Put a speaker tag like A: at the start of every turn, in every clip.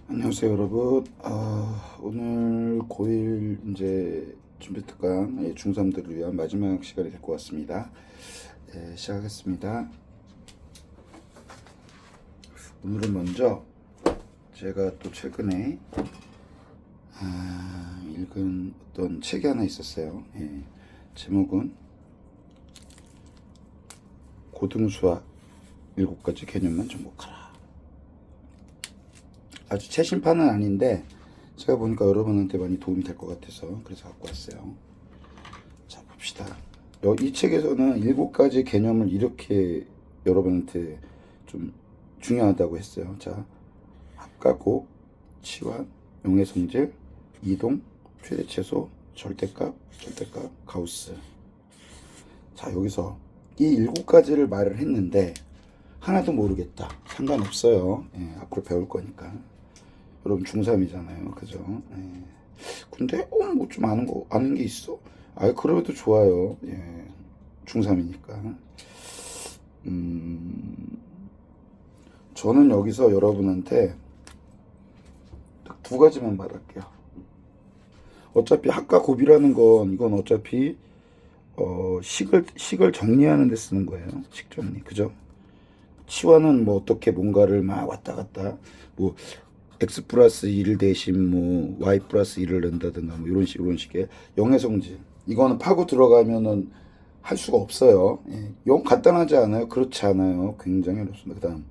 A: 안녕하세요 여러분. 오늘 고1 이제 준비특강 중3들을 위한 마지막 시간이 될 것 같습니다. 네, 시작하겠습니다. 오늘은 먼저 제가 또 최근에 읽은 어떤 책이 하나 있었어요. 제목은 고등수학 7가지 개념만 정복하라. 아주 최신판은 아닌데 제가 보니까 여러분한테 많이 도움이 될 것 같아서 그래서 갖고 왔어요. 자, 봅시다. 이 책에서는 7가지 개념을 이렇게 여러분한테 좀 중요하다고 했어요. 자, 합과, 치환, 용의 성질, 이동, 최대 최소, 절대값, 가우스. 자, 여기서 이 7가지를 말을 했는데 하나도 모르겠다. 상관없어요. 앞으로 배울 거니까. 여러분 중3이잖아요. 그죠? 근데 뭐 좀 아는 게 있어? 그래도 좋아요. 중3이니까. 저는 여기서 여러분한테 딱 2가지만 말할게요. 어차피 학과 고비라는 건 이건 어차피 식을 정리하는 데 쓰는 거예요. 식 정리. 그죠? 치환은 뭐 어떻게 뭔가를 막 왔다 갔다 뭐 x 플러스 1 대신 뭐 y 플러스 1을 낸다든가 뭐 이런 식의 영의 성질, 이거는 파고 들어가면은 할 수가 없어요. 영 간단하지 않아요? 그렇지 않아요. 굉장히 어렵습니다. 그 다음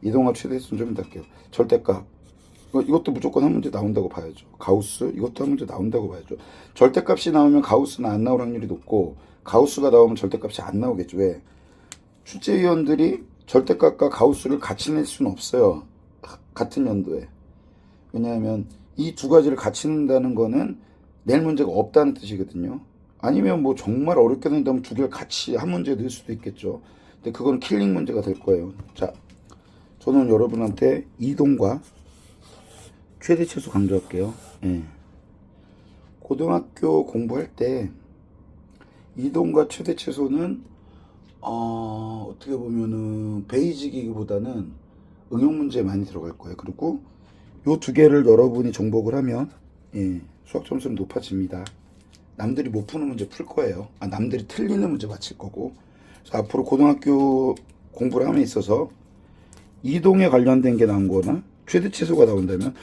A: 이동합 최대수는 좀 이따 할게요. 절대값, 이것도 무조건 한 문제 나온다고 봐야죠. 가우스, 이것도 한 문제 나온다고 봐야죠. 절대값이 나오면 가우스는 안 나올 확률이 높고, 가우스가 나오면 절대값이 안 나오겠죠. 왜? 출제위원들이 절대값과 가우스를 같이 낼 수는 없어요. 같은 연도에. 왜냐하면 이 2가지를 같이 낸다는 거는 낼 문제가 없다는 뜻이거든요. 아니면 뭐 정말 어렵게 낸다면 2개를 같이 한 문제에 넣을 수도 있겠죠. 근데 그건 킬링 문제가 될 거예요. 자, 저는 여러분한테 이동과 최대 최소 강조할게요. 고등학교 공부할 때 이동과 최대 최소는 어떻게 보면은 베이직이기보다는 응용 문제에 많이 들어갈 거예요. 그리고 요 2개를 여러분이 정복을 하면 수학 점수는 높아집니다. 남들이 못 푸는 문제 풀 거예요. 남들이 틀리는 문제 맞힐 거고. 그래서 앞으로 고등학교 공부를 함에 있어서 이동에 관련된 게 나온 거나 최대 최소가 나온다면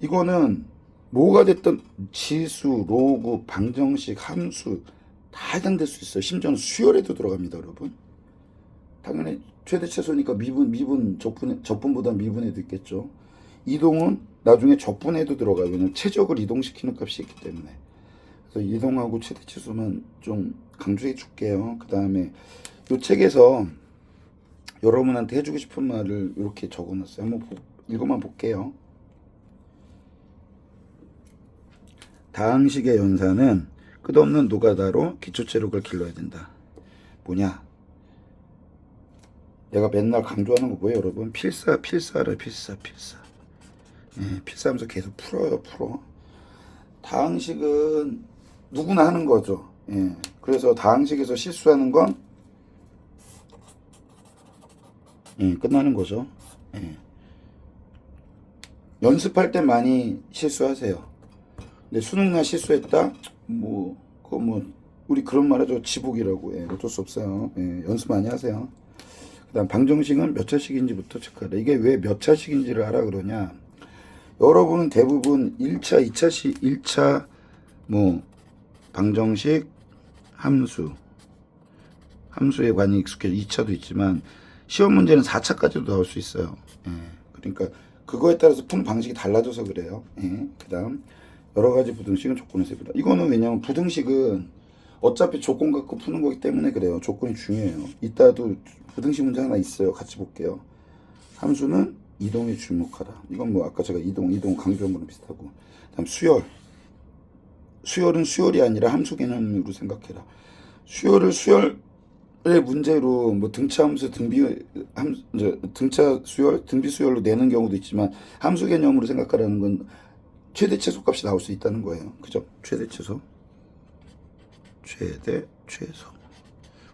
A: 이거는 뭐가 됐든 지수, 로그, 방정식, 함수 다 해당될 수 있어요. 심지어는 수열에도 들어갑니다, 여러분. 당연히 최대 최소니까 미분, 적분보다 미분에도 있겠죠. 이동은 나중에 적분에도 들어가요. 왜냐면 최적을 이동시키는 값이 있기 때문에. 그래서 이동하고 최대 최소만 좀 강조해 줄게요. 그 다음에 이 책에서 여러분한테 해주고 싶은 말을 이렇게 적어놨어요. 한번 읽어만 볼게요. 다항식의 연산은 끝없는 노가다로 기초체력을 길러야 된다. 뭐냐? 내가 맨날 강조하는 거 뭐예요, 여러분? 필사래, 필사. 필사하면서 계속 풀어. 다항식은 누구나 하는 거죠. 그래서 다항식에서 실수하는 건 끝나는 거죠. 연습할 때 많이 실수하세요. 근데 수능날 실수했다? 우리 그런 말 하죠. 지복이라고. 어쩔 수 없어요. 연습 많이 하세요. 그 다음 방정식은 몇 차식인지부터 체크하라. 이게 왜 몇 차식인지를 알아 그러냐? 여러분은 대부분 1차, 1차 방정식, 함수에 관이 익숙해져 2차도 있지만 시험 문제는 4차까지도 나올 수 있어요. 그러니까 그거에 따라서 푸는 방식이 달라져서 그래요. 그 다음 여러 가지 부등식은 조건에서 해보다. 이거는 왜냐면 부등식은 어차피 조건 갖고 푸는 거기 때문에 그래요. 조건이 중요해요. 이따도 부등식 문제 하나 있어요. 같이 볼게요. 함수는 이동에 주목하라. 이건 아까 제가 이동 강조한 거랑 비슷하고. 다음 수열은 수열이 아니라 함수 개념으로 생각해라. 수열의 문제로 등차함수, 등차 수열, 등비 수열로 내는 경우도 있지만 함수 개념으로 생각하라는 건 최대 최소 값이 나올 수 있다는 거예요. 그죠? 최대 최소.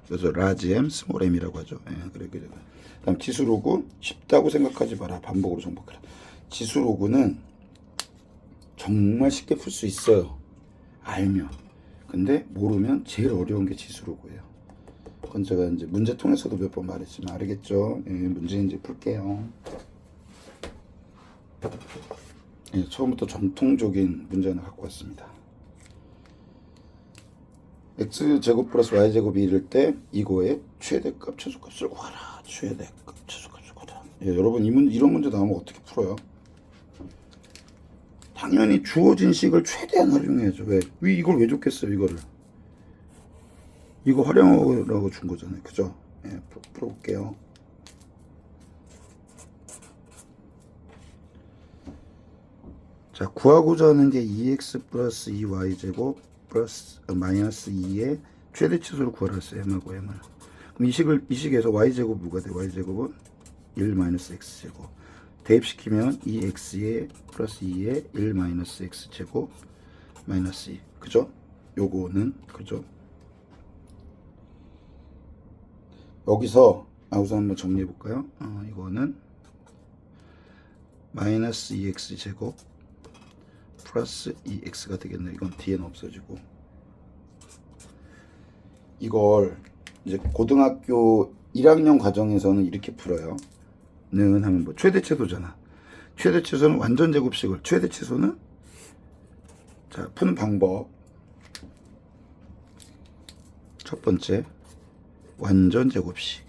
A: 그래서 라지 M, 스몰 M이라고 하죠. 그래. 다음 지수 로그 쉽다고 생각하지 마라. 반복으로 정복해라. 지수 로그는 정말 쉽게 풀 수 있어요. 알면. 근데 모르면 제일 어려운 게 지수로고요. 그건 제가 이제 문제통에서도 몇 번 말했지만 알겠죠? 예, 문제 이제 풀게요. 예, 처음부터 정통적인 문제 하나 갖고 왔습니다. x제곱 플러스 y제곱이 이럴 때 이거의 최대값 최소값을 구하라. 최대값 최소값을 구하라. 예, 여러분 이런 문제 나오면 어떻게 풀어요? 당연히 주어진 식을 최대한 활용해야죠. 왜 이걸 왜 줬겠어요? 이거 활용하라고 준 거잖아요. 그죠? 예, 풀어볼게요. 자, 구하고자 하는 게 2x 플러스 2y제곱 플러스 마이너스 2의 최대치수를 구하라 했어요. m하고 m을. 그럼 이 식에서 y제곱 뭐가 돼? y제곱은 1 마이너스 x제곱. 대입시키면 2x의 플러스 2의 1 마이너스 x제곱 마이너스 2. 그죠? 요거는 그죠? 여기서 우선 한번 정리해 볼까요? 이거는 마이너스 2x제곱 플러스 2x가 되겠네. 이건 뒤에는 없어지고. 이걸 이제 고등학교 1학년 과정에서는 이렇게 풀어요. 는 하면 뭐 최대치수잖아. 최대치수는 완전 제곱식을, 최대치수는 자, 푸는 방법. 첫 번째, 완전 제곱식.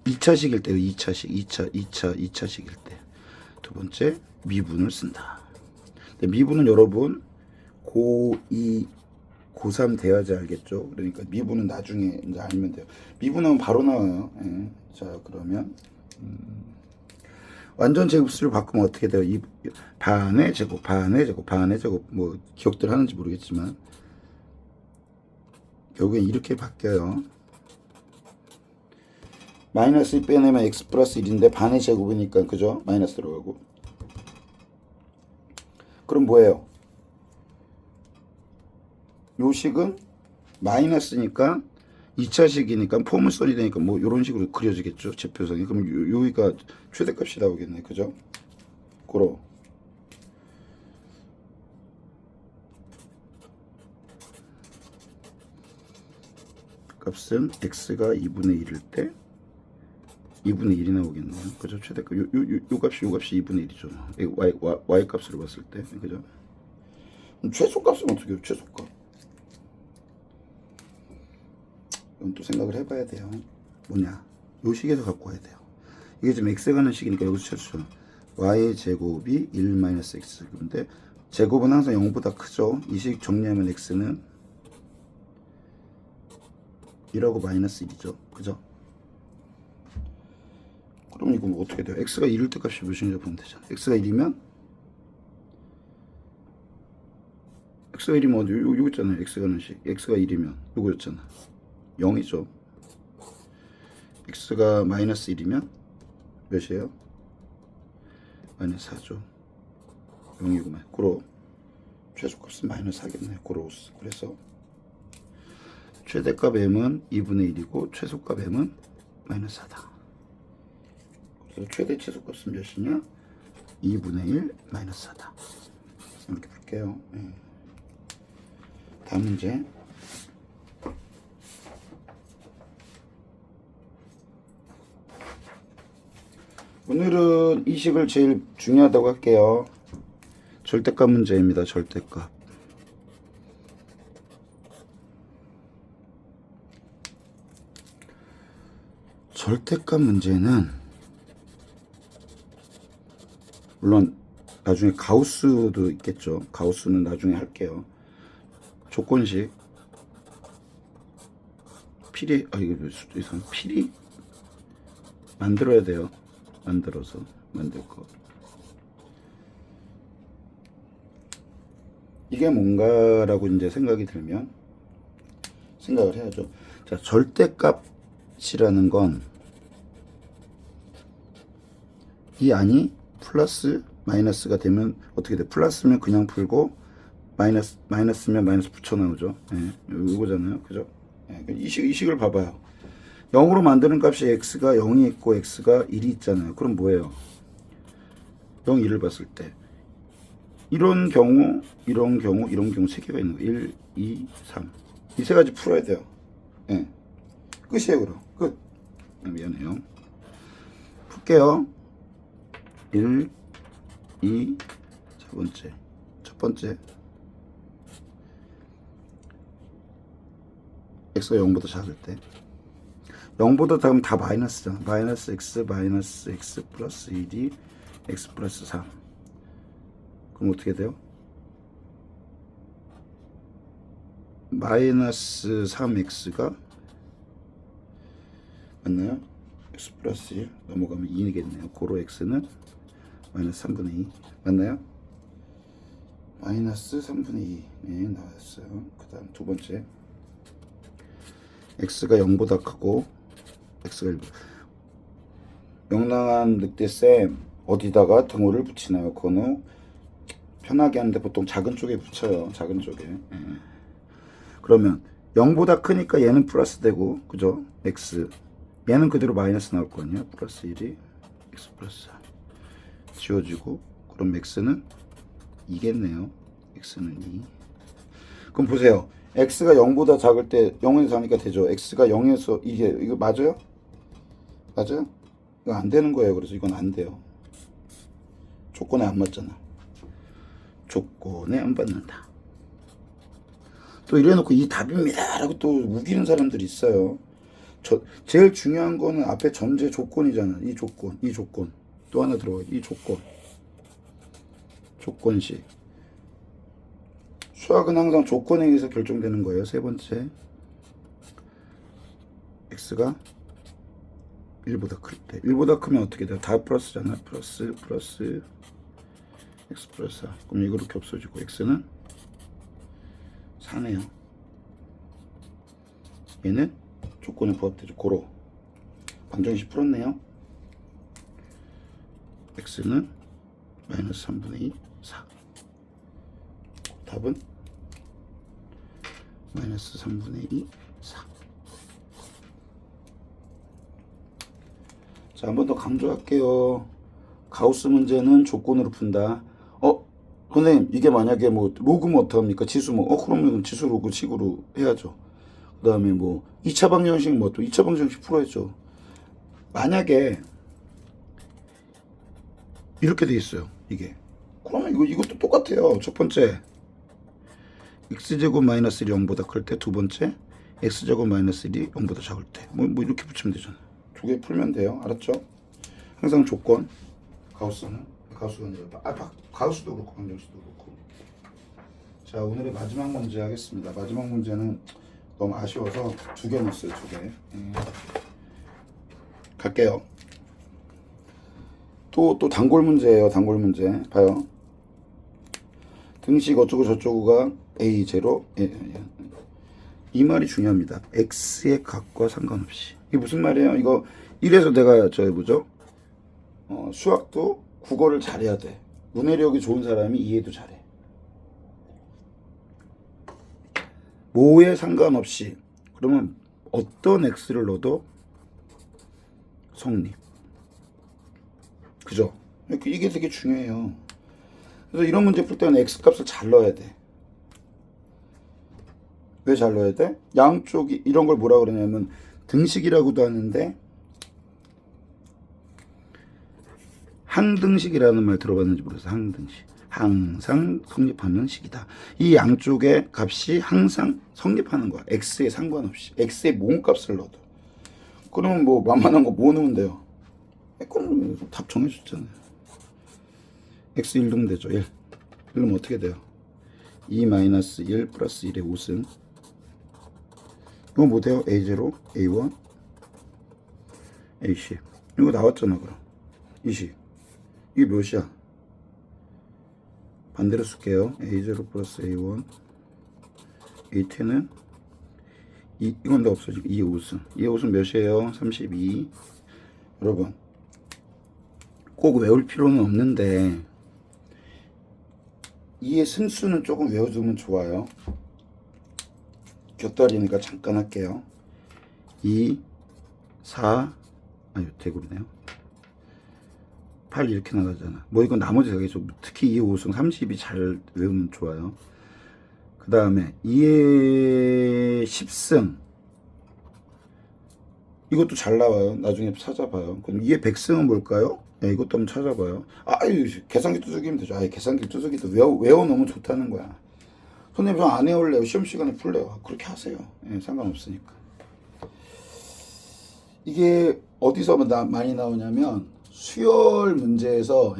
A: 2차식일 때요. 2차식일 때. 두 번째, 미분을 쓴다. 미분은 여러분 고2, 고3 돼야지 알겠죠? 그러니까 미분은 나중에 이제 알면 돼요. 미분하면 바로 나와요. 예. 자, 그러면 완전 제곱수를 바꾸면 어떻게 돼요? 반의 제곱 뭐 기억들 하는지 모르겠지만 결국엔 이렇게 바뀌어요. 마이너스 1 빼내면 x 플러스 1인데 반의 제곱이니까 그죠? 마이너스 들어가고. 그럼 뭐예요? 요 식은 마이너스니까 2차식이니까 포물선이 되니까 뭐 이런 식으로 그려지겠죠. 제표성이. 그럼 여기가 최대값이 나오겠네. 그죠? 고로. 값은 x가 2분의 1일 때 2분의 1이 나오겠네요. 그죠? 최대값. 요 값이 2분의 1이죠. y 값으로 봤을 때. 그죠? 최소값은 어떻게 해요? 최소값. 이건 또 생각을 해봐야 돼요. 뭐냐? 요 식에서 갖고 와야 돼요. 이게 지금 x에 가는 식이니까 여기서 최소죠. y 제곱이 1 마이너스 x. 근데 제곱은 항상 0보다 크죠. 이 식 정리하면 x는 1하고 마이너스 1이죠. 그죠? 그럼 이거 뭐 어떻게 돼요? x가 1일 때 값이 몇인지 보면 되잖아. x가 1이면 x가 1이면 어디? 요거 있잖아요. x 가는 식. x가 1이면 요거였잖아. 0이죠. x가 마이너스 1이면 몇이에요? 마이너스 4죠. 0이구만. 고로 최소값은 마이너스 4겠네요. 고로스. 그래서 최대값 m은 2분의 1이고 최소값 m은 마이너스 4다. 그래서 최대 최소값은 몇이냐? 2분의 1 마이너스 4다. 이렇게 볼게요. 네. 다음 문제. 오늘은 이 식을 제일 중요하다고 할게요. 절대값 문제입니다. 절대값. 절대값 문제는 물론 나중에 가우스도 있겠죠. 가우스는 나중에 할게요. 조건식 필히 이거 필히 만들어야 돼요. 만들어서 만들 거. 이게 뭔가라고 이제 생각이 들면 생각을 해야죠. 자, 절대값이라는 건 이 안이 플러스 마이너스가 되면 어떻게 돼? 플러스면 그냥 풀고 마이너스면 마이너스 붙여 나오죠. 예, 이거잖아요. 그죠? 예, 이 식을 봐봐요. 0으로 만드는 값이 x가 0이 있고 x가 1이 있잖아요. 그럼 뭐예요? 0, 2를 봤을 때 이런 경우, 이런 경우, 이런 경우 세 개가 있는 거예요. 1, 2, 3. 이 세 가지 풀어야 돼요. 예. 끝이에요, 그럼. 끝. 미안해요. 풀게요. 1, 2, 첫 번째. x가 0보다 작을 때. 0보다 작으면 다 마이너스잖아. 마이너스 x 플러스 1이 x 플러스 3. 그럼 어떻게 돼요? 마이너스 3x가 맞나요? x 플러스 1 넘어가면 2이겠네요. 고로 x는 마이너스 3분의 2 맞나요? 마이너스 3분의 2 네, 나왔어요. 그 다음 두 번째 x가 0보다 크고 x가 1보다 명랑한 늑대쌤 어디다가 등호를 붙이나요? 그거는 편하게 하는데 보통 작은 쪽에 붙여요. 작은 쪽에. 그러면 0보다 크니까 얘는 플러스 되고 그죠? x 얘는 그대로 마이너스 나올 거거든요. 플러스 1이 x 플러스 3 지워지고 그럼 x는 2겠네요. x는 2. 그럼 보세요. x가 0보다 작을 때 0에서 3이니까 되죠. x가 0에서 이거 맞아요? 맞아요? 이거 안 되는 거예요. 그래서 이건 안 돼요. 조건에 안 맞잖아. 조건에 안 받는다. 또 이래놓고 이 답입니다 라고 또 우기는 사람들이 있어요. 제일 중요한 거는 앞에 전제 조건이잖아. 이 조건 또 하나 들어가. 이 조건식 수학은 항상 조건에 의해서 결정되는 거예요. 세 번째 x가 1보다 클 때 1보다 크면 어떻게 돼요? 다 플러스잖아. 플러스 x 플러스 4 그럼 이거 이렇게 없어지고 x는 4네요. 얘는 조건에 부합되죠. 고로 방정식 풀었네요. x는 마이너스 3분의 2 4 답은 마이너스 3분의 2 4. 자, 한 번 더 강조할게요. 가우스 문제는 조건으로 푼다. 선생님 이게 만약에 뭐 로그면 어떡합니까? 지수 그러면 지수 로그 식으로 해야죠. 그 다음에 뭐 2차 방정식 또 2차 방정식 풀어야죠. 만약에 이렇게 돼 있어요. 이게 그러면 이것도 똑같아요. 첫 번째 x제곱 마이너스 1이 0보다 클 때, 두 번째 x제곱 마이너스 1이 0보다 작을 때 뭐 이렇게 붙이면 되잖아. 두 개 풀면 돼요. 알았죠? 항상 조건 가우스가 아니라 가우스도 그렇고 방정식도 그렇고. 자, 오늘의 마지막 문제 하겠습니다. 마지막 문제는 너무 아쉬워서 두 개 넣었어요. 두 개. 갈게요. 또 단골 문제예요. 단골 문제 봐요. 등식 어쩌고 저쩌고가 a0 이 말이 중요합니다. x의 값과 상관없이. 이게 무슨 말이에요? 이래서 내가 수학도 국어를 잘해야 돼. 문해력이 좋은 사람이 이해도 잘해. 뭐에 상관없이. 그러면 어떤 x를 넣어도 성립. 그죠? 이게 되게 중요해요. 그래서 이런 문제 풀 때는 x 값을 잘 넣어야 돼. 왜 잘 넣어야 돼? 양쪽이 이런 걸 뭐라 그러냐면 등식이라고도 하는데 항등식이라는 말 들어봤는지 모르겠어요. 항등식. 항상 성립하는 식이다. 이 양쪽의 값이 항상 성립하는 거야. x에 상관없이. x의 모음 값을 넣어도. 그러면 뭐 만만한 거 뭐 넣으면 돼요? 그럼 답 정해줬잖아요. x 1 넣으면 되죠. 1. 그러면 어떻게 돼요? 2-1 플러스 1의 5승. 이거 뭐 돼요? A0, A1, A10. 이거 나왔잖아, 그럼. 20. 이게 몇이야? 반대로 쓸게요. A0 플러스 A1, A10은 이건 다 없어지고 2의 5승. 2의 5승 몇이에요? 32. 여러분, 꼭 외울 필요는 없는데 2의 승수는 조금 외워두면 좋아요. 곁다리니까 잠깐 할게요. 2, 4, 대구리네요. 8 이렇게 나가잖아. 뭐 이건 나머지 되겠죠. 특히 2, 5승 30이 잘 외우면 좋아요. 그 다음에 2의 10승. 이것도 잘 나와요. 나중에 찾아봐요. 그럼 2의 100승은 뭘까요? 네, 이것도 한번 찾아봐요. 계산기 두들기면 되죠. 계산기 두들기도 외워놓으면 좋다는 거야. 손님 저 안 외울래요. 시험 시간에 풀래요. 그렇게 하세요. 상관없으니까. 이게 어디서 많이 나오냐면 수열 문제에서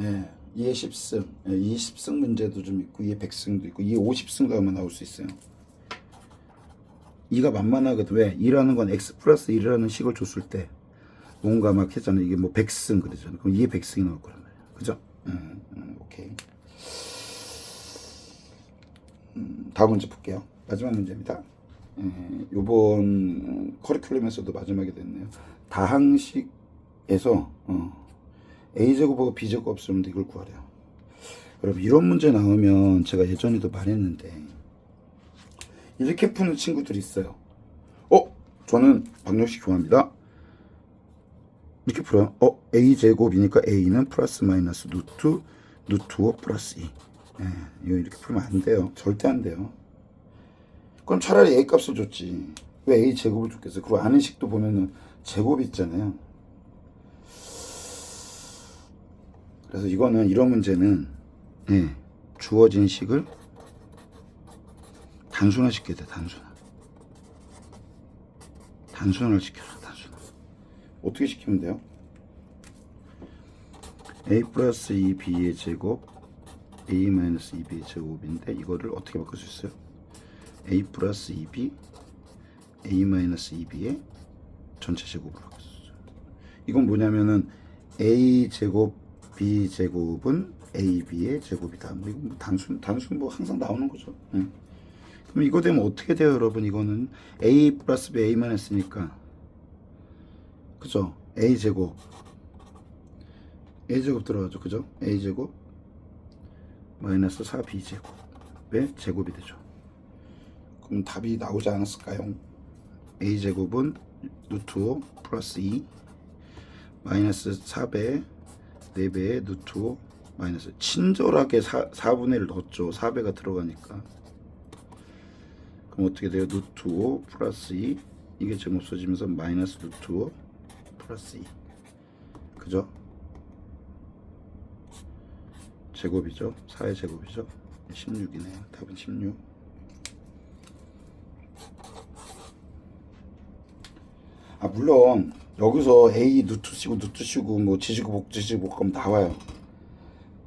A: 2의 10승, 2의 10승 문제도 좀 있고 2의 100승도 있고 2의 50승도 아마 나올 수 있어요. 2가 만만하거든. 왜? 2라는 건 x 플러스 1이라는 식을 줬을 때 뭔가 막 했잖아요. 이게 뭐 100승 그러잖아요. 그럼 2의 100승이 나올 거란 말이에요. 그죠? 오케이. 다음 문제 볼게요. 마지막 문제입니다. 요번 커리큘럼에서도 마지막이 됐네요. 다항식에서 a제곱하고 b제곱 없으면 이걸 구하래요. 여러분 이런 문제 나오면 제가 예전에도 말했는데 이렇게 푸는 친구들이 있어요. 저는 박력식 좋아합니다. 이렇게 풀어요. a제곱이니까 a는 플러스 마이너스 루트 5 플러스 2. 이거 이렇게 풀면 안 돼요. 절대 안 돼요. 그럼 차라리 a 값을 줬지. 왜 a 제곱을 줬겠어요? 그리고 아는 식도 보면은 제곱이 있잖아요. 그래서 이런 문제는 주어진 식을 단순화시켜야 돼. 단순화를 시켜줘. 어떻게 시키면 돼요? a 플러스 2b의 제곱 a 마이너스 2b의 제곱인데 이거를 어떻게 바꿀 수 있어요? a 플러스 2b a 마이너스 2b의 전체 제곱으로 바꿨어요. 이건 뭐냐면은 a 제곱 b 제곱은 ab의 제곱이다. 뭐 이건 단순 뭐 항상 나오는 거죠. 그럼 이거 되면 어떻게 돼요, 여러분? 이거는 a 플러스 b a 마이너스니까 그죠? a 제곱 들어가죠. 그죠? a 제곱 마이너스 4b 제곱의 제곱이 되죠. 그럼 답이 나오지 않았을까요? a 제곱은 루트 5 플러스 2 마이너스 4배 4배의 루트 5 마이너스 친절하게 4분의 1 넣었죠. 4배가 들어가니까. 그럼 어떻게 돼요? 루트 5 플러스 2 이게 지금 없어지면서 마이너스 루트 5 플러스 2 그죠? 제곱이죠. 4의 제곱이죠. 16이네요. 답은 16. 물론 여기서 a 누트시고 뭐 지지고 복지시고 그럼 나와요.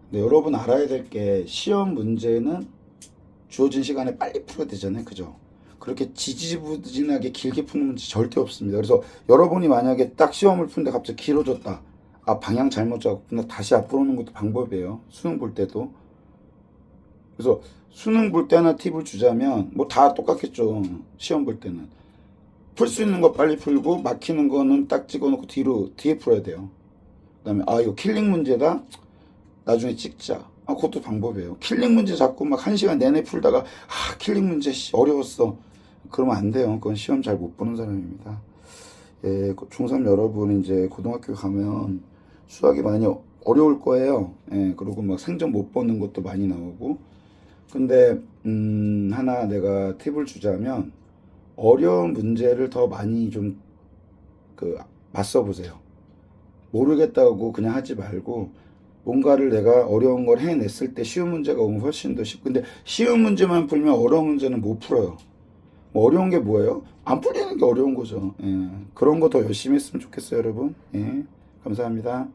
A: 근데 여러분 알아야 될 게 시험 문제는 주어진 시간에 빨리 풀어야 되잖아요. 그죠? 그렇게 지지부진하게 길게 푸는 문제 절대 없습니다. 그래서 여러분이 만약에 딱 시험을 푸는데 갑자기 길어졌다. 방향 잘못 잡았구나. 다시 앞으로 오는 것도 방법이에요. 수능 볼 때도. 그래서 수능 볼 때 하나 팁을 주자면 뭐 다 똑같겠죠. 시험 볼 때는. 풀 수 있는 거 빨리 풀고 막히는 거는 딱 찍어놓고 뒤에 풀어야 돼요. 그 다음에 이거 킬링 문제다. 나중에 찍자. 그것도 방법이에요. 킬링 문제 자꾸 막 1시간 내내 풀다가 킬링 문제 어려웠어. 그러면 안 돼요. 그건 시험 잘 못 보는 사람입니다. 중3 여러분 이제 고등학교 가면 수학이 많이 어려울 거예요. 그리고 막 생전 못 보는 것도 많이 나오고. 근데 하나 내가 팁을 주자면 어려운 문제를 더 많이 좀 맞서 보세요. 모르겠다고 그냥 하지 말고 뭔가를 내가 어려운 걸 해냈을 때 쉬운 문제가 오면 훨씬 더 쉽고. 근데 쉬운 문제만 풀면 어려운 문제는 못 풀어요. 어려운 게 뭐예요? 안 풀리는 게 어려운 거죠. 그런 거 더 열심히 했으면 좋겠어요, 여러분. 감사합니다.